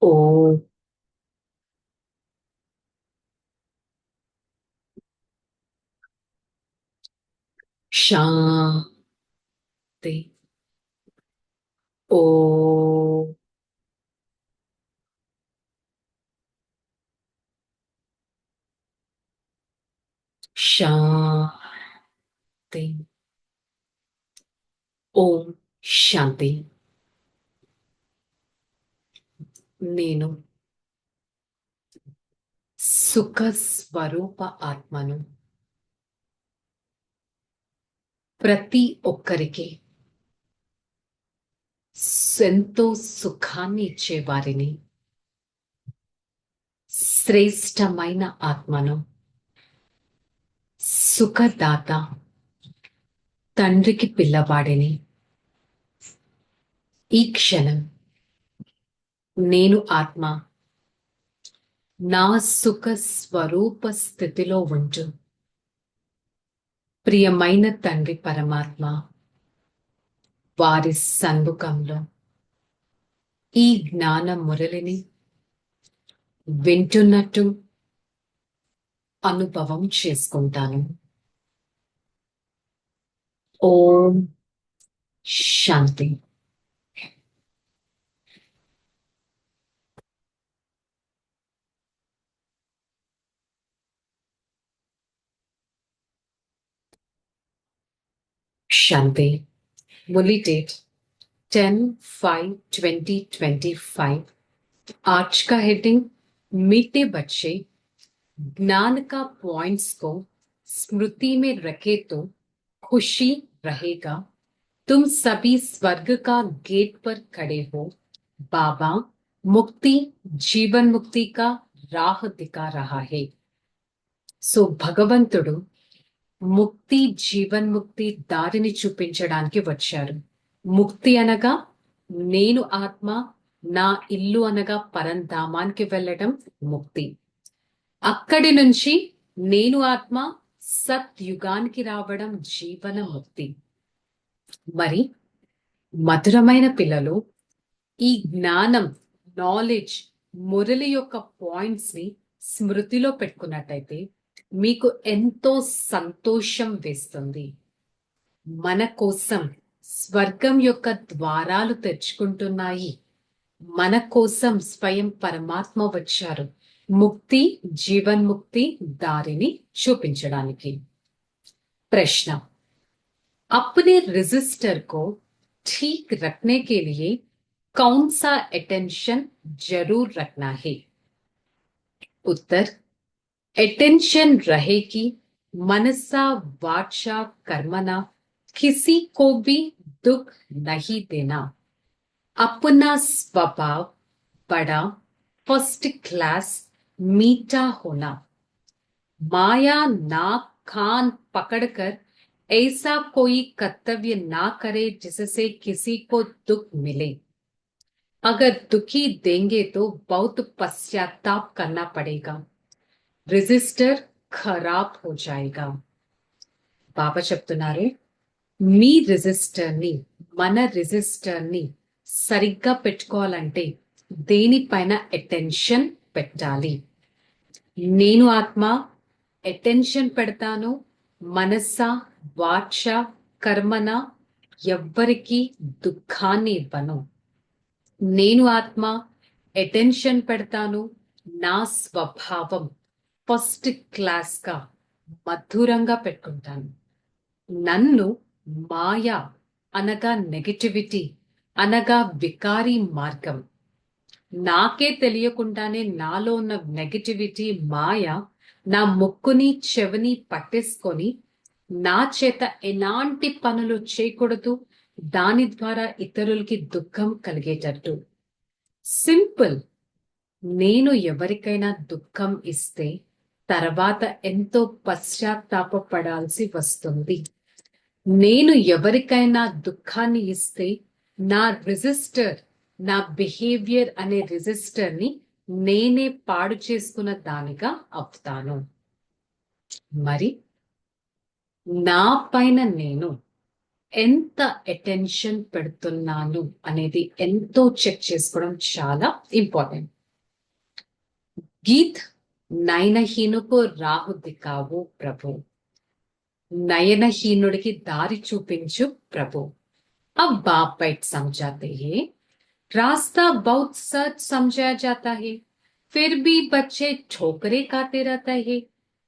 ఓ శాంతి. ఓ శాంతి. ఓం శాంతి. నేను సుఖ స్వరూప ఆత్మను. ప్రతి ఒక్కరికి ఎంతో సుఖాన్ని ఇచ్చే వారిని, శ్రేష్టమైన ఆత్మను, సుఖదాత, తండ్రికి పిల్లవాడిని. ఈ క్షణం నేను ఆత్మ నా సుఖ స్వరూప స్థితిలో ఉంటూ ప్రియమైన తండ్రి పరమాత్మ వారి సన్ముఖంలో ఈ జ్ఞాన మురళిని వింటున్నట్టు అనుభవం చేసుకుంటాను. ఓం శాంతి. शांति। मुरली डेट 10/5/2025। आज का हेडिंग मीठे बच्चे ज्ञान का पॉइंट्स को स्मृति में रखे तो खुशी रहेगा। तुम सभी स्वर्ग का गेट पर खड़े हो। बाबा मुक्ति जीवन मुक्ति का राह दिखा रहा है। సో భగవంతుడు ముక్తి జీవన్ముక్తి దారిని చూపించడానికి వచ్చారు. ముక్తి అనగా నేను ఆత్మ, నా ఇల్లు అనగా పరంధామానికి వెళ్ళడం ముక్తి. అక్కడి నుంచి నేను ఆత్మ సత్యుగానికి రావడం జీవన ముక్తి. మరి మధురమైన పిల్లలు, ఈ జ్ఞానం, నాలెడ్జ్, మురళి యొక్క పాయింట్స్ ని స్మృతిలో పెట్టుకున్నట్టయితే మీకు ఎంతో సంతోషం వేస్తుంది. మన కోసం స్వర్గం యొక్క ద్వారాలు తెరుచుకుంటున్నాయి. మన కోసం స్వయం పరమాత్మ వచ్చారు ముక్తి జీవన్ముక్తి దారిని చూపించడానికి. प्रश्न, अपने रजिस्टर को ठीक रखने के लिए कौन सा अटेंशन जरूर रखना है? उत्तर, अटेंशन रहे कि मनसा वाचा कर्मना किसी को भी दुख नहीं देना। अपना स्वभाव बड़ा फर्स्ट क्लास मीठा होना। माया नाक कान पकड़कर ऐसा कोई कर्तव्य ना करे जिससे किसी को दुख मिले। अगर दुखी देंगे तो बहुत पश्चाताप करना पड़ेगा। रजिस्टर खराब हो जाएगा। బాబా చెప్తున్నారు, మీ రిజిస్టర్ ని, మన రిజిస్టర్ ని సరిగ్గా పెట్టుకోవాలంటే దేనిపైన అటెన్షన్ పెట్టాలి. నేను ఆత్మ అటెన్షన్ పెడతాను. మనస వాచ కర్మన ఎవ్వరికి దుఃఖాన్ని ఇవ్వను. నేను ఆత్మ అటెన్షన్ పెడతాను. నా స్వభావం ఫస్ట్ క్లాస్ గా మధురంగా పెట్టుకుంటాను. నన్ను మాయా అనగా నెగటివిటీ అనగా వికారీ మార్గం, నాకే తెలియకుండానే నాలో ఉన్న నెగటివిటీ మాయ నా ముక్కుని చెవిని పట్టేసుకొని నా చేత ఎలాంటి పనులు చేయకూడదు, దాని ద్వారా ఇతరులకి దుఃఖం కలిగేటట్టు. సింపుల్. నేను ఎవరికైనా దుఃఖం ఇస్తే తర్వాత ఎంతో పశ్చాత్తాపపడాల్సి వస్తుంది. నేను ఎవరికైనా దుఃఖాన్ని ఇస్తే నా రిజిస్టర్, నా బిహేవియర్ అనే రిజిస్టర్ ని నేనే పాడు చేసుకున్న దానిగా అవుతాను. మరి నా పైన నేను ఎంత అటెన్షన్ పెడుతున్నాను అనేది ఎంతో చెక్ చేసుకోవడం చాలా ఇంపార్టెంట్. గీత్ నయనహీనుకు రాహు దికావు ప్రభు, నయనహీనుడికి దారి చూపించు ప్రభు. अब बाप बैठ समझाते हैं, रास्ता बहुत सच समझाया जाता है, फिर भी बच्चे ठोकरे खाते रहता है.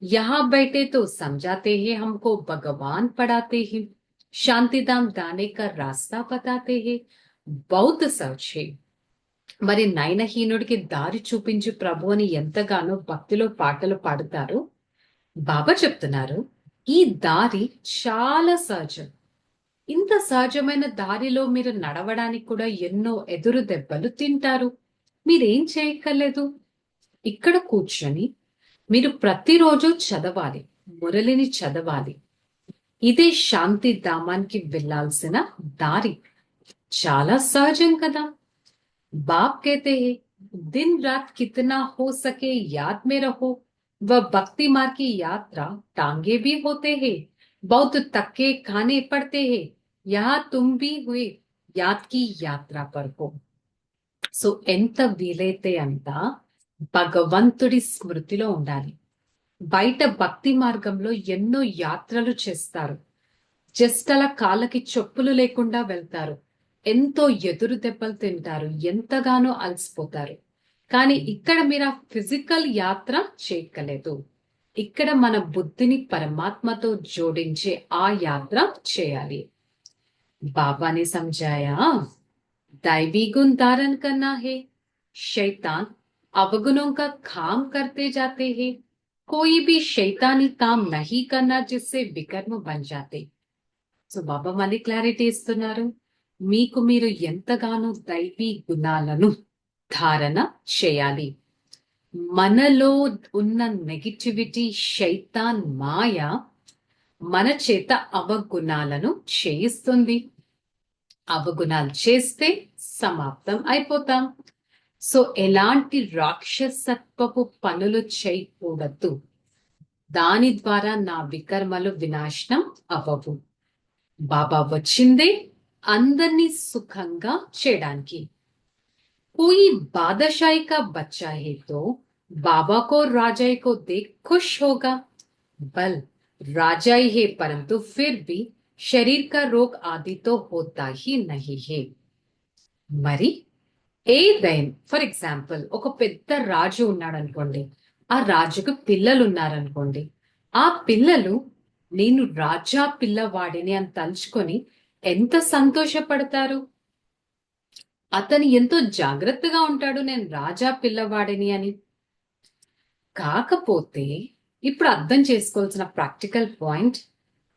यहाँ बैठे तो समझाते हैं, हमको भगवान पढ़ाते हैं, शांतिधाम जाने का रास्ता बताते हैं. बहुत सच है. మరి నయనహీనుడికి దారి చూపించు ప్రభు అని ఎంతగానో భక్తిలో పాటలు పాడుతారు. బాబా చెప్తున్నారు, ఈ దారి చాలా సహజం. ఇంత సహజమైన దారిలో మీరు నడవడానికి కూడా ఎన్నో ఎదురు దెబ్బలు తింటారు. మీరేం చేయక్కర్లేదు. ఇక్కడ కూర్చొని మీరు ప్రతిరోజు చదవాలి, మురళిని చదవాలి. ఇదే శాంతి ధామానికి వెళ్లాల్సిన దారి. చాలా సహజం కదా. बाप कहते हैं, दिन रात कितना हो सके याद में रहो. वह भक्ति मार्ग की यात्रा टांगे भी होते हैं, बहुत तक्के खाने पड़ते हैं. यहाँ तुम भी हुए याद की यात्रा पर हो. సో ఎంత వీలైతే అంత భగవంతుడి స్మృతిలో ఉండాలి. బయట భక్తి మార్గంలో ఎన్నో యాత్రలు చేస్తారు. జస్ట్ అలా కాళ్ళకి చెప్పులు లేకుండా వెళ్తారు. ఎంతో ఎదురు దెబ్బలు తింటారు, ఎంతగానో అలసిపోతారు. కానీ ఇక్కడ మీరు ఆ ఫిజికల్ యాత్ర చేయక్కలేదు. ఇక్కడ మన బుద్ధిని పరమాత్మతో జోడించే ఆ యాత్ర చేయాలి. బాబాని సమझाया, दैवी गुण धारण करना है. शैतान अवगुणों का काम करते जाते हैं. कोई भी शैतानी काम नहीं करना जिससे विकर्म बन जाते. సో బాబా మళ్ళీ క్లారిటీ ఇస్తున్నారు, మీకు మీరు ఎంతగానో దైవీ గుణాలను ధారణ చేయాలి. మనలో ఉన్న నెగిటివిటీ, శైతాన్ మాయ మన చేత అవగుణాలను చేయిస్తుంది. అవగుణాలు చేస్తే సమాప్తం అయిపోతాం. సో ఎలాంటి రాక్షసత్వపు పనులు చేయకూడదు. దాని ద్వారా నా వికర్మలు వినాశనం అవ్వవు. బాబా వచ్చిందే అందరినీ సుఖంగా చేయడానికి. कोई बादशाही का बच्चा है तो बाबा को राजाई को देख खुश होगा. बल राजाई है परंतु फिर भी शरीर का रोग आदि तो होता ही नहीं है. మరి ఏదైనా ఫర్ ఎగ్జాంపుల్ ఒక పెద్ద రాజు ఉన్నాడు అనుకోండి, ఆ రాజుకు పిల్లలు ఉన్నారనుకోండి, ఆ పిల్లలు నేను రాజా పిల్లవాడిని అని తలుచుకొని ఎంత సంతోషపడతారు. అతను ఎంతో జాగ్రత్తగా ఉంటాడు, నేను రాజా పిల్లవాడిని అని. కాకపోతే ఇప్పుడు అర్థం చేసుకోవాల్సిన ప్రాక్టికల్ పాయింట్,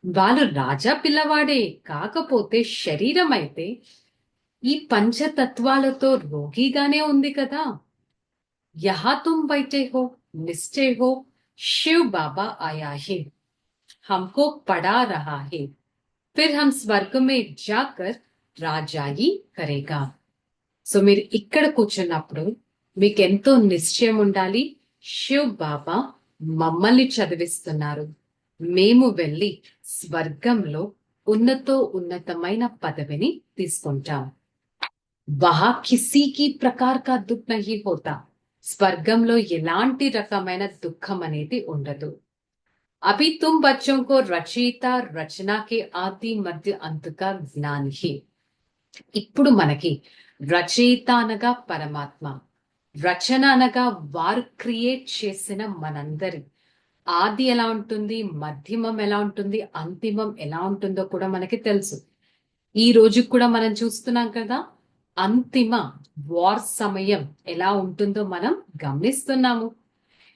వాళ్ళు రాజా పిల్లవాడే, కాకపోతే శరీరం అయితే ఈ పంచతత్వాలతో రోగిగానే ఉంది కదా. యహా తుమ్ బైఠే హో, నిశ్చయ హో, शिव बाबा आया है, हमको पढ़ा रहा है, फिर हम स्वर्ग में जाकर राजाई करेगा. సో మీరు ఇక్కడ కూర్చున్నప్పుడు మీకు ఎంతో నిశ్చయం ఉండాలి, శివ్ బాబా మమ్మల్ని చదివిస్తున్నారు, మేము వెళ్ళి స్వర్గంలో ఉన్నతమైన పదవిని తీసుకుంటాం. వహా కిసీకి ప్రకార్ కా దుఃఖ్ నహీ హోతా. స్వర్గంలో ఎలాంటి రకమైన దుఃఖం అనేది ఉండదు. అభి తుమ్ బచ్చోं को రచయిత రచనా కే ఆది మధ్య అంత్ కా జ్ఞాన్ హి. ఇప్పుడు మనకి రచయిత అనగా పరమాత్మ, రచన అనగా వారు క్రియేట్ చేసిన మనందరి ఆది ఎలా ఉంటుంది, మధ్యమం ఎలా ఉంటుంది, అంతిమం ఎలా ఉంటుందో కూడా మనకి తెలుసు. ఈ రోజు కూడా మనం చూస్తున్నాం కదా, అంతిమ వార్ సమయం ఎలా ఉంటుందో మనం గమనిస్తున్నాము.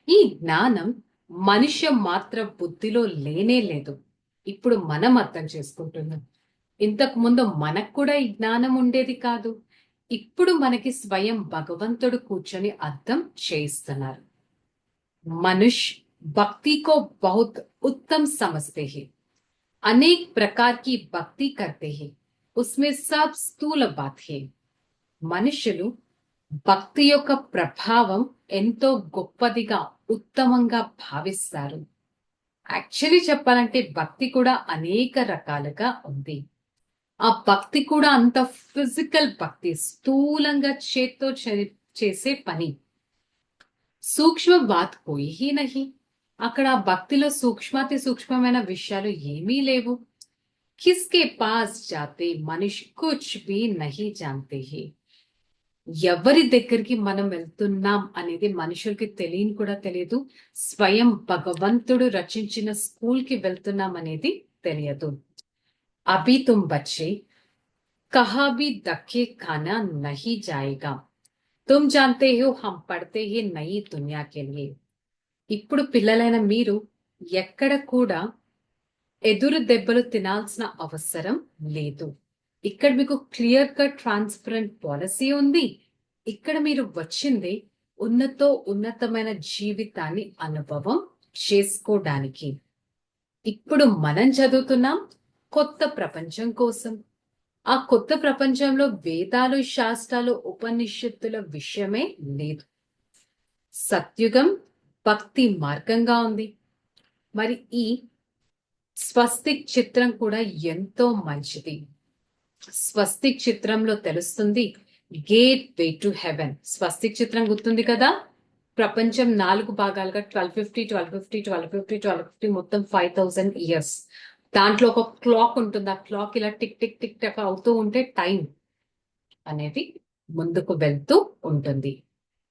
ఈ జ్ఞానం మనుష్య మాత్ర బుద్ధిలో లేనే లేదు. ఇప్పుడు మనం అర్థం చేసుకుంటున్నాం. ఇంతకు ముందు మనకు కూడా ఈ జ్ఞానం ఉండేది కాదు. ఇప్పుడు మనకి స్వయం భగవంతుడు కూర్చొని అర్థం చేయిస్తున్నారు. మనుష్ భక్తి को बहुत उत्तम समझते हैं, अनेक प्रकार की भक्ति करते हैं, उसमें सब స్థూల बात है. మనుషులు భక్తి యొక్క ప్రభావం ఎంతో గొప్పదిగా, ఉత్తమంగా భావిస్తారు. యాక్చువల్లీ చెప్పాలంటే భక్తి కూడా అనేక రకాలుగా ఉంది. ఆ భక్తి కూడా అంత ఫిజికల్ భక్తి, స్థూలంగా చేత్తో చేసే పని. సూక్ష్మ బాత్ కోయి హీ నహి. అక్కడ ఆ భక్తిలో సూక్ష్మాతి సూక్ష్మమైన విషయాలు ఏమీ లేవు. కిస్కే పాస్ జాతే మనిషి కుచ్ భీ నహీ జాంతే హీ. ఎవరి దగ్గరికి మనం వెళ్తున్నాం అనేది మనుషులకి తెలియని కూడా తెలియదు. స్వయం భగవంతుడు రచించిన స్కూల్ కి వెళ్తున్నాం అనేది తెలియదు. అభి తుమ్ బచ్చే కహా భీ ధక్కే ఖానా నహీ జాయేగా. తుమ్ జాంతే హో హమ్ పढ़ते ही नई दुनिया के लिए. ఇప్పుడు పిల్లలైన మీరు ఎక్కడ కూడా ఎదురు దెబ్బలు తినాల్సిన అవసరం లేదు. ఇక్కడ మీకు క్లియర్ కట్ ట్రాన్స్పరెంట్ పాలసీ ఉంది. ఇక్కడ మీరు వచ్చింది ఉన్నతమైన జీవితాన్ని అనుభవం చేసుకోవడానికి. ఇప్పుడు మనం చదువుతున్నాం కొత్త ప్రపంచం కోసం. ఆ కొత్త ప్రపంచంలో వేదాలు, శాస్త్రాలు, ఉపనిషత్తుల విషయమే లేదు. సత్యుగం భక్తి మార్గంగా ఉంది. మరి ఈ స్వస్తిక్ చిత్రం కూడా ఎంతో మంచిది. స్వస్తిక్ చిత్రంలో తెలుస్తుంది గేట్ వే టు హెవెన్. స్వస్తిక్ చిత్రం గుర్తుంది కదా? ప్రపంచం 4 భాగాలుగా 1250, 1250, 1250, 1250, మొత్తం 5000 ఇయర్స్. దాంట్లో ఒక క్లాక్ ఉంటుంది. ఆ క్లాక్ ఇలా టిక్ టిక్ టిక్ టక్ అవుతూ ఉంటే టైం అనేది ముందుకు వెళ్తూ ఉంటుంది.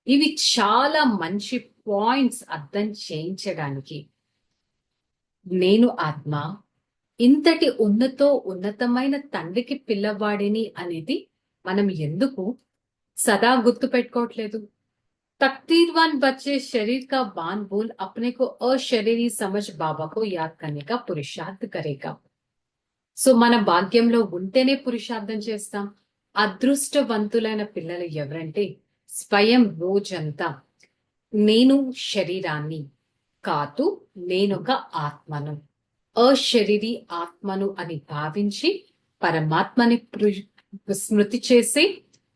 ఇవి చాలా మంచి పాయింట్స్ అర్థం చేయించడానికి. నేను ఆత్మ ఇంతటి ఉన్నతమైన తండ్రికి పిల్లవాడిని అనేది మనం ఎందుకు సదా గుర్తు పెట్టుకోవట్లేదు? तकदीरवान बच्चे शरीर का बांध बोल अपने को अशरीरी समझ बाबा को याद करने का पुरुषार्थ करेगा. సో మన భాగ్యంలో ఉంటేనే పురుషార్థం చేస్తాం. అదృష్టవంతులైన పిల్లలు ఎవరంటే స్వయం రోజంతా నేను శరీరాన్ని కాదు, నేనొక ఆత్మను, అశరీరి ఆత్మను అని భావించి పరమాత్మని స్మృతి చేసి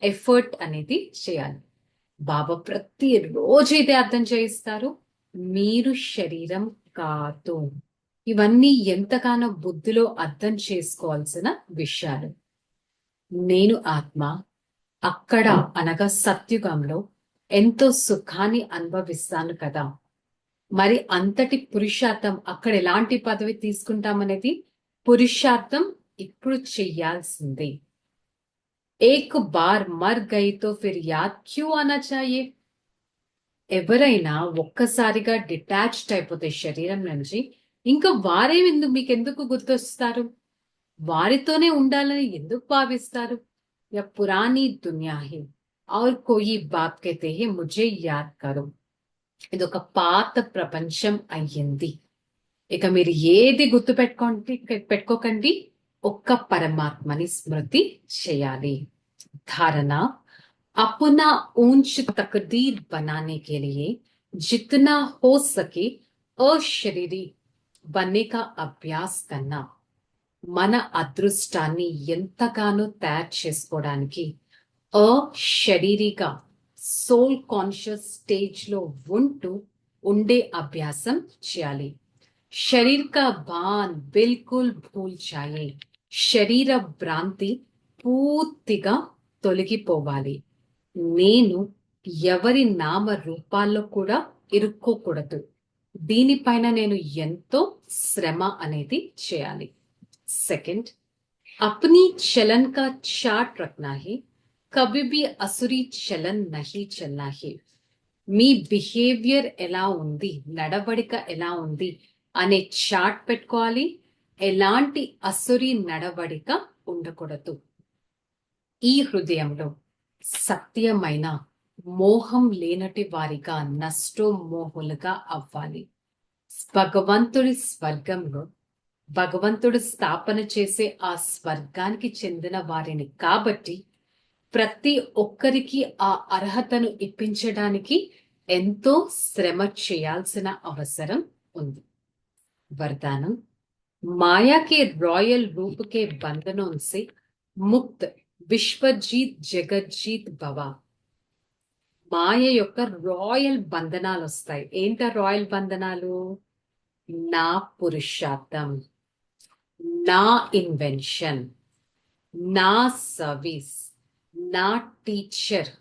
ఎఫర్ట్ అనేది చేయాలి. బాబా ప్రతిరోజు ఇదే అర్థం చేయిస్తారు, మీరు శరీరం కాదు. ఇవన్నీ ఎంతగానో బుద్ధిలో అర్థం చేసుకోవాల్సిన విషయాలు. నేను ఆత్మ అక్కడ అనగా సత్యుగంలో ఎంతో సుఖాన్ని అనుభవిస్తాను కదా. మరి అంతటి పురుషార్థం అక్కడ ఎలాంటి పదవి తీసుకుంటామనేది పురుషార్థం ఇప్పుడు చెయ్యాల్సిందే. ఏక్ బార్ మర్ గయి తో ఫిర్ యాద్ క్యూ ఆనా చాయే. ఎవరైనా ఒక్కసారిగా డిటాచ్డ్ అయిపోతే శరీరం నుంచి ఇంకా వారే మీకెందుకు గుర్తొస్తారు? వారితోనే ఉండాలని ఎందుకు భావిస్తారు? యా పురానీ దునియా హై ఔర్ కోయి బాప్ कहते हैं मुझे याद करो. ఇది ఒక పాత ప్రపంచం అయ్యింది. ఇక మీరు ఏది గుర్తు పెట్టుకోకండి, ఒక్క పరమాత్మని స్మృతి చేయాలి. धारणा अपना ऊंच तकदीर बनाने के लिए जितना हो सके अशरीरी बनने का अभ्यास करना. మన అదృష్టాన్ని ఎంతగానో తయారు చేసుకోవడానికి అశరీరిగా సోల్ కాన్షియస్ స్టేజ్ లో ఉండే అభ్యాసం చేయాలి. శరీర్ కా భాన్ బిల్కుల్ భూల్ జాయే. శరీర భ్రాంతి పూర్తిగా తొలగిపోవాలి. నేను ఎవరి నామ రూపాల్లో కూడా ఇరుక్కోకూడదు. దీనిపైన నేను ఎంతో శ్రమ అనేది చేయాలి. सेकंड, अपनी चलन का चार्ट रखना है. कभी भी असुरी चलन नहीं चलना है. మీ బిహేవియర్ ఎలా ఉంది, నడవడిక ఎలా ఉంది అనే చార్ట్ పెట్టుకోవాలి. ఎలాంటి అసురి నడవడిక ఉండకూడదు. ఈ హృదయంలో సత్యమైన మోహం లేనటి వారిగా నష్టోమోహులుగా అవ్వాలి. భగవంతుడి స్వర్గంలో భగవంతుడు స్థాపన చేసే ఆ స్వర్గానికి చెందిన వారిని కాబట్టి ప్రతి ఒక్కరికి ఆ అర్హతను ఇప్పించడానికి ఎంతో శ్రమ చేయాల్సిన అవసరం ఉంది. వరదానం, మాయా కే రాయల్ రూప్ కే బంధనోं से ముక్త్ విశ్వజీత్ జగజ్జీత్ భవ. మాయ యొక్క రాయల్ బంధనాలు వస్తాయి. ఏంట రాయల్ బంధనాలు? నా పురుషార్థం, నా ఇన్వెన్షన్, నా సర్వీస్, నా టీచర్,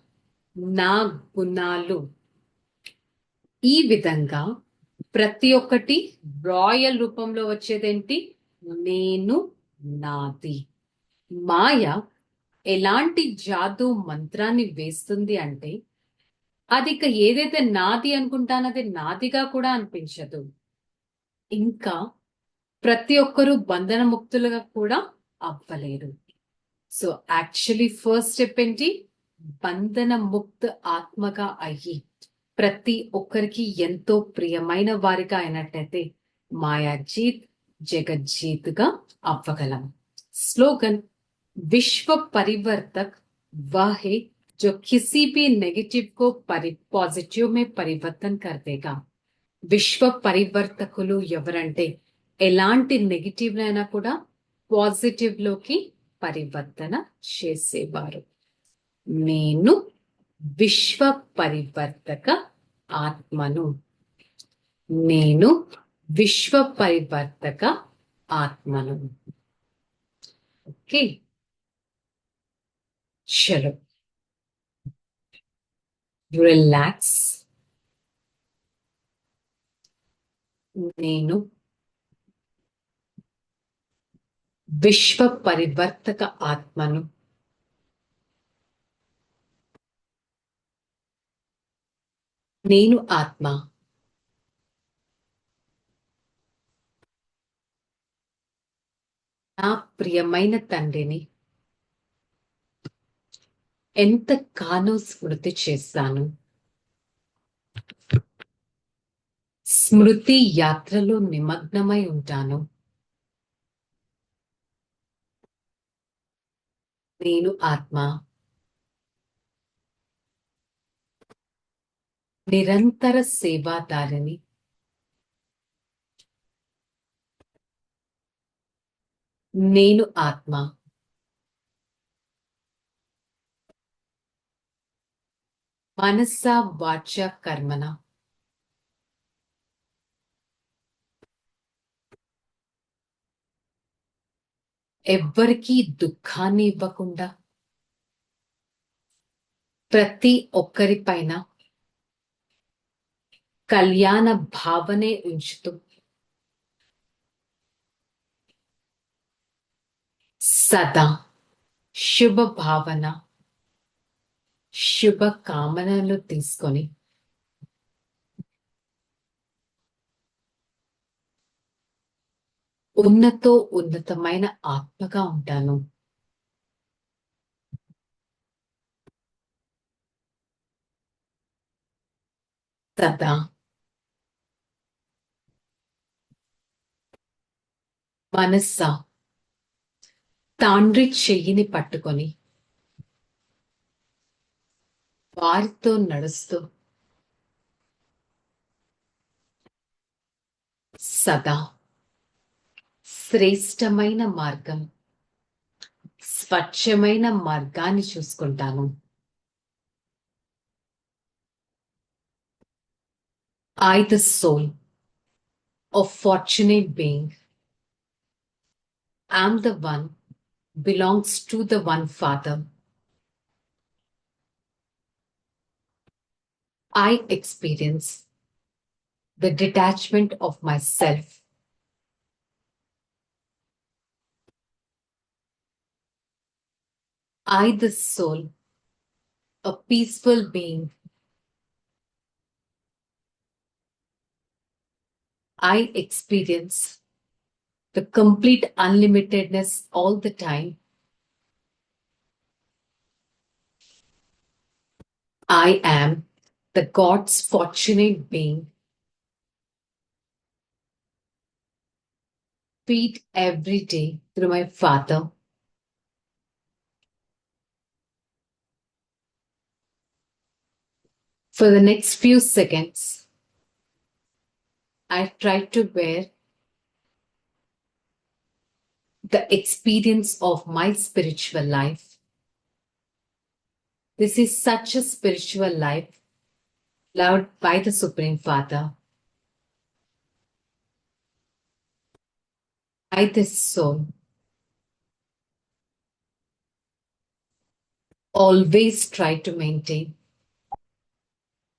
నా గుణాలు. ఈ విధంగా ప్రతి ఒక్కటి రాయల్ రూపంలో వచ్చేదేంటి? నేను, నాది. మాయ ఎలాంటి జాదు మంత్రాన్ని వేస్తుంది అంటే, అది ఇక ఏదైతే నాది అనుకుంటానో అది నాదిగా కూడా అనిపించదు. ఇంకా ప్రతి ఒక్కరూ బంధన ముక్తులుగా కూడా అవ్వలేరు. సో యాక్చువల్లీ ఫస్ట్ స్టెప్ ఏంటి? బంధన ముక్త ఆత్మగా అయ్యి ప్రతి ఒక్కరికి ఎంతో ప్రియమైన వారిగా అయినట్టయితే మాయాజీత్ జగజ్జీత్గా అవ్వగలం. స్లోగన్: विश्व परिवर्तक वह है जो किसी भी नेगेटिव को पॉजिटिव में परिवर्तन कर देगा. విశ్వ పరివర్తకులు ఎవరంటే ఎలాంటి నెగిటివ్ అయినా కూడా పాజిటివ్ లోకి పరివర్తన చేసేవారు. నేను విశ్వ పరివర్తక ఆత్మను. నేను విశ్వ పరివర్తక ఆత్మను. ఓకే, చలో రిలాక్స్. నేను విశ్వ పరివర్తక ఆత్మను. నేను ఆత్మ. నా ప్రియమైన తండ్రిని ఎంతగానో స్మృతి చేస్తాను. స్మృతి యాత్రలో నిమగ్నమై ఉంటాను. నేను ఆత్మ. నిరంతర సేవాదారిని. నేను ఆత్మ. మనస వాచ కర్మణ ఎవ్వరికీ దుఃఖాన్ని ఇవ్వకుండా ప్రతి ఒక్కరిపైన కళ్యాణ భావనే ఉంచుతూ సదా శుభ భావన, శుభ కామనలు తీసుకొని ఉన్నతమైన ఆత్మగా ఉంటాను. సదా మనస్స తాండ్రి చెయ్యిని పట్టుకొని వారితో నడుస్తూ సదా శ్రేష్టమైన మార్గం, స్వచ్ఛమైన మార్గాన్ని చూసుకుంటాను. I, the soul of fortunate being, am the one belongs to the one Father. I experience the detachment of myself. I, the soul, a peaceful being. I experience the complete unlimitedness all the time. I am the God's fortunate being. Feed every day through my Father. For the next few seconds, I try to bear the experience of my spiritual life. This is such a spiritual life loved by the Supreme Father. I, the soul, always try to maintain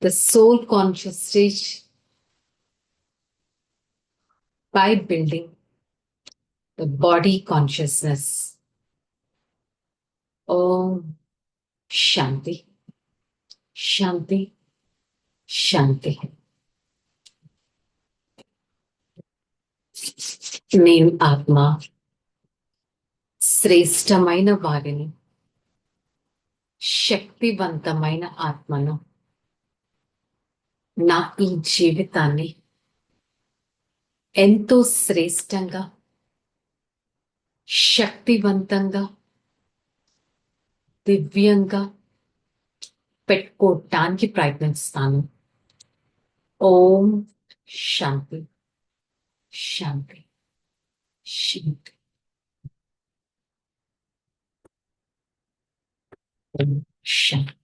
the soul conscious stage by building the body consciousness. Om Shanti, Shanti, Shanti. నేను ఆత్మ శ్రేష్టమైన వారిని, శక్తివంతమైన ఆత్మను. నా ఈ జీవితాన్ని ఎంతో శ్రేష్టంగా, శక్తివంతంగా, దివ్యంగా పెట్టుకోవటానికి ప్రయత్నిస్తాను. ఓం శాంతి, శాంతి, శాంతి. ఓం శాంతి.